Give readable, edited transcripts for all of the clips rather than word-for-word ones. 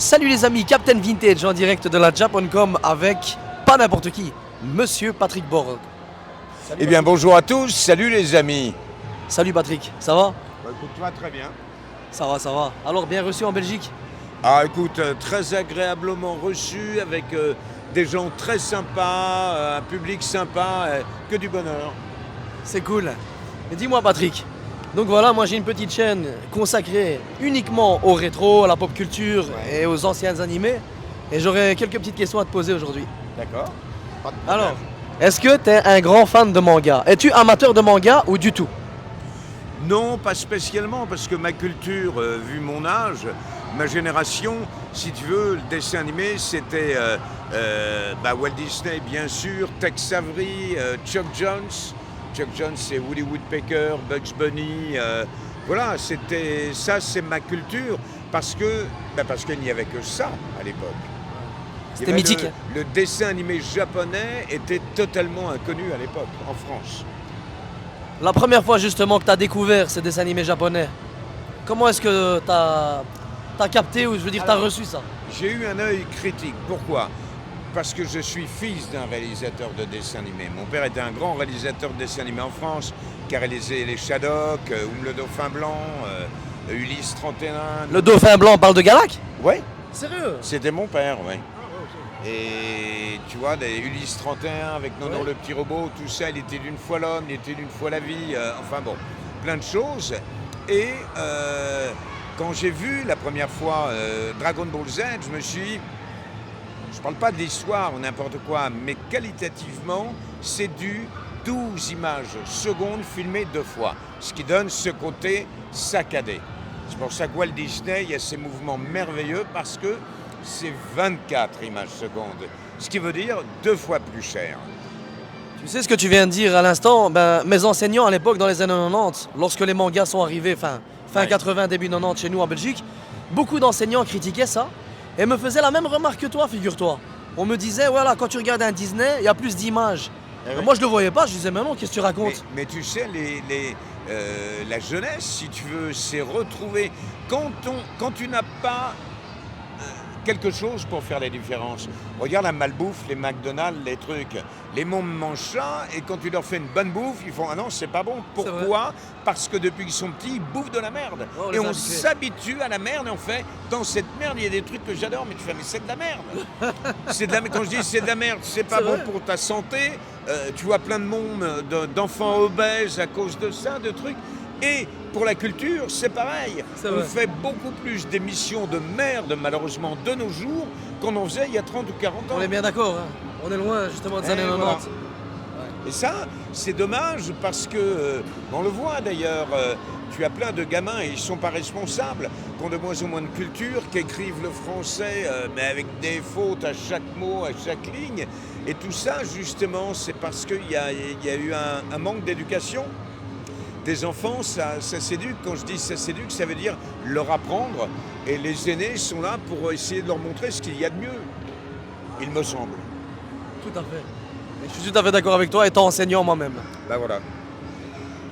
Salut les amis, Captain Vintage en direct de la JaponCom avec pas n'importe qui, Monsieur Patrick Borg. Eh bien bonjour à tous, salut les amis. Salut Patrick, ça va? Écoute, toi très bien. Ça va, ça va. Alors bien reçu en Belgique? Ah écoute, très agréablement reçu avec des gens très sympas, un public sympa, que du bonheur. C'est cool. Mais dis-moi Patrick, donc voilà, moi j'ai une petite chaîne consacrée uniquement au rétro, à la pop culture et aux anciens animés. Et j'aurais quelques petites questions à te poser aujourd'hui. D'accord. Pas de problème. Alors, est-ce que tu es un grand fan de manga? Es-tu amateur de manga ou du tout? Non, pas spécialement, parce que ma culture, vu mon âge, ma génération, si tu veux, le dessin animé, c'était Walt Disney, bien sûr, Tex Avery, Chuck Jones. Chuck Jones, c'est Woody Woodpecker, Bugs Bunny. Voilà, c'est ma culture, parce qu'il n'y avait que ça à l'époque. C'était mythique. Le dessin animé japonais était totalement inconnu à l'époque, en France. La première fois justement que tu as découvert ces dessins animés japonais, comment est-ce que tu as capté ou je veux dire tu as reçu ça? J'ai eu un œil critique. Pourquoi? Parce que je suis fils d'un réalisateur de dessins animés. Mon père était un grand réalisateur de dessins animés en France, qui a réalisé Les Shadocks, Le Dauphin Blanc, Ulysse 31. Le dauphin blanc parle de Galak? Oui, Sérieux? c'était mon père, oui. Et tu vois, Ulysse 31 avec Nono le petit robot, tout ça, il était d'une fois l'homme, il était d'une fois la vie, enfin bon, plein de choses. Et quand j'ai vu la première fois Dragon Ball Z, je me suis dit, je parle pas de l'histoire ou n'importe quoi, mais qualitativement, c'est du 12 images secondes filmées 2 fois, ce qui donne ce côté saccadé. C'est pour ça que Walt Disney, il y a ces mouvements merveilleux parce que c'est 24 images secondes, ce qui veut dire 2 fois plus cher. Tu sais ce que tu viens de dire à l'instant? Mes enseignants à l'époque dans les années 90, lorsque les mangas sont arrivés fin 80, début 90 chez nous en Belgique, beaucoup d'enseignants critiquaient ça et me faisaient la même remarque que toi, figure-toi. On me disait, voilà, quand tu regardes un Disney, il y a plus d'images. Moi je le voyais pas, je disais, mais non, qu'est-ce que tu racontes? Mais tu sais, la jeunesse, si tu veux, c'est retrouver. Quand tu n'as pas quelque chose pour faire la différence. Regarde la malbouffe, les McDonald's, les trucs. Les mômes mangent ça et quand tu leur fais une bonne bouffe, ils font « Ah non, c'est pas bon ». Pourquoi? Parce que depuis qu'ils sont petits, ils bouffent de la merde. Et on s'habitue à la merde et on fait « Dans cette merde, il y a des trucs que j'adore ». Mais tu fais « Mais c'est de la merde ». Quand je dis c'est de la merde, c'est pas bon pour ta santé. Tu vois plein de monde, d'enfants obèses à cause de ça, de trucs. Et pour la culture, c'est pareil. On fait beaucoup plus d'émissions de merde, malheureusement, de nos jours, qu'on en faisait il y a 30 ou 40 ans. On est bien d'accord, hein. On est loin justement des années 90. Voilà. Et ça, c'est dommage parce que, on le voit d'ailleurs, tu as plein de gamins, et ils ne sont pas responsables, qui ont de moins en moins de culture, qui écrivent le français, mais avec des fautes à chaque mot, à chaque ligne. Et tout ça, justement, c'est parce qu'il y a eu un manque d'éducation. Des enfants, ça s'éduque. Quand je dis ça s'éduque, ça veut dire leur apprendre. Et les aînés sont là pour essayer de leur montrer ce qu'il y a de mieux, il me semble. Tout à fait. Et je suis tout à fait d'accord avec toi, étant enseignant moi-même. Ben voilà.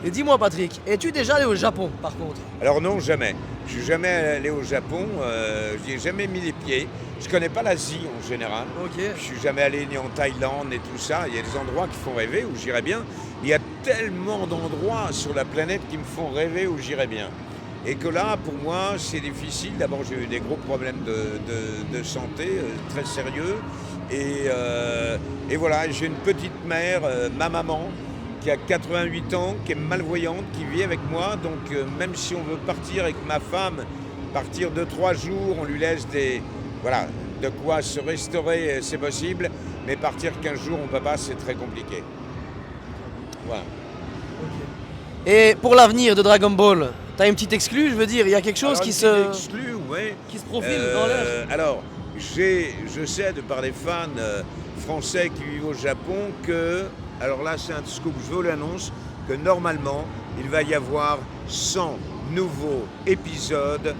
Et dis-moi Patrick, es-tu déjà allé au Japon par contre? Alors non, jamais. Je suis jamais allé au Japon, j'y ai jamais mis les pieds. Je connais pas l'Asie en général. Ok. Je suis jamais allé ni en Thaïlande et tout ça. Il y a des endroits qui font rêver, où j'irais bien. Il y a tellement d'endroits sur la planète qui me font rêver, où j'irais bien. Et que là, pour moi, c'est difficile. D'abord, j'ai eu des gros problèmes de santé, très sérieux. Et voilà, j'ai une petite mère, ma maman, qui a 88 ans, qui est malvoyante, qui vit avec moi. Donc même si on veut partir avec ma femme, partir 2-3 jours, on lui laisse de quoi se restaurer, c'est possible. Mais partir 15 jours, on ne peut pas, c'est très compliqué. Voilà. Et pour l'avenir de Dragon Ball, t'as une petite exclue, je veux dire, il y a quelque chose qui se profile dans l'air. Alors, je sais de par des fans français qui vivent au Japon que, alors là c'est un scoop, je vous l'annonce, que normalement il va y avoir 100 nouveaux épisodes,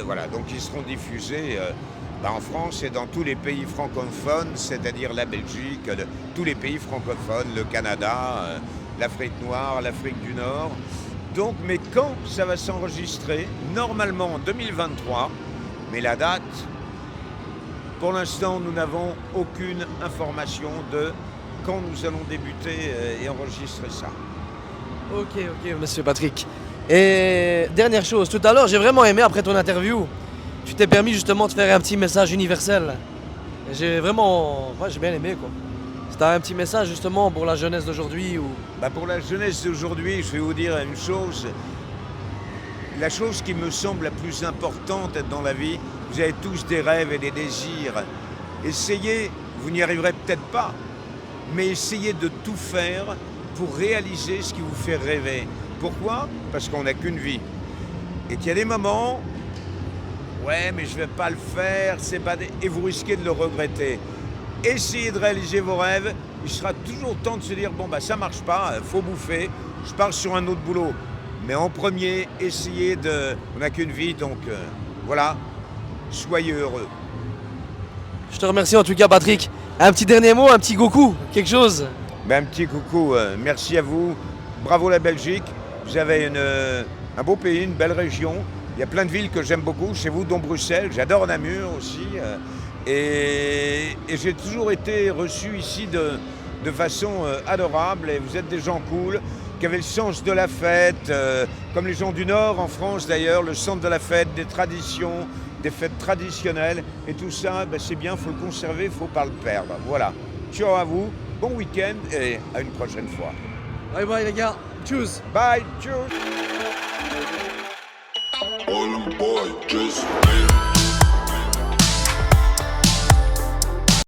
voilà, donc ils seront diffusés en France et dans tous les pays francophones, c'est-à-dire la Belgique, tous les pays francophones, le Canada, l'Afrique noire, l'Afrique du Nord. Donc, mais quand ça va s'enregistrer? Normalement en 2023, Mais la date, pour l'instant, nous n'avons aucune information de quand nous allons débuter et enregistrer ça. Ok, monsieur Patrick. Et dernière chose, tout à l'heure, j'ai vraiment aimé après ton interview. Tu t'es permis justement de faire un petit message universel. Et j'ai vraiment, j'ai bien aimé quoi. C'était un petit message justement pour la jeunesse d'aujourd'hui ou... Pour la jeunesse d'aujourd'hui, je vais vous dire une chose. La chose qui me semble la plus importante dans la vie, vous avez tous des rêves et des désirs. Essayez, vous n'y arriverez peut-être pas, mais essayez de tout faire pour réaliser ce qui vous fait rêver. Pourquoi? Parce qu'on n'a qu'une vie. Et qu'il y a des moments, ouais, mais je ne vais pas le faire, c'est pas et vous risquez de le regretter. Essayez de réaliser vos rêves. Il sera toujours temps de se dire, bon, ça marche pas, faut bouffer, je pars sur un autre boulot. Mais en premier, essayez de... On n'a qu'une vie, donc voilà, soyez heureux. Je te remercie en tout cas Patrick. Un petit dernier mot, un petit coucou, quelque chose? Un petit coucou, merci à vous. Bravo la Belgique. Vous avez un beau pays, une belle région. Il y a plein de villes que j'aime beaucoup, chez vous, dont Bruxelles. J'adore Namur aussi. Et j'ai toujours été reçu ici de façon adorable. Et vous êtes des gens cool, qui avaient le sens de la fête, comme les gens du Nord, en France d'ailleurs, le sens de la fête, des traditions, des fêtes traditionnelles. Et tout ça, c'est bien, il faut le conserver, il ne faut pas le perdre. Voilà. Ciao à vous, bon week-end et à une prochaine fois. Bye bye les gars, tchuss. Bye, tchuss. All them boys just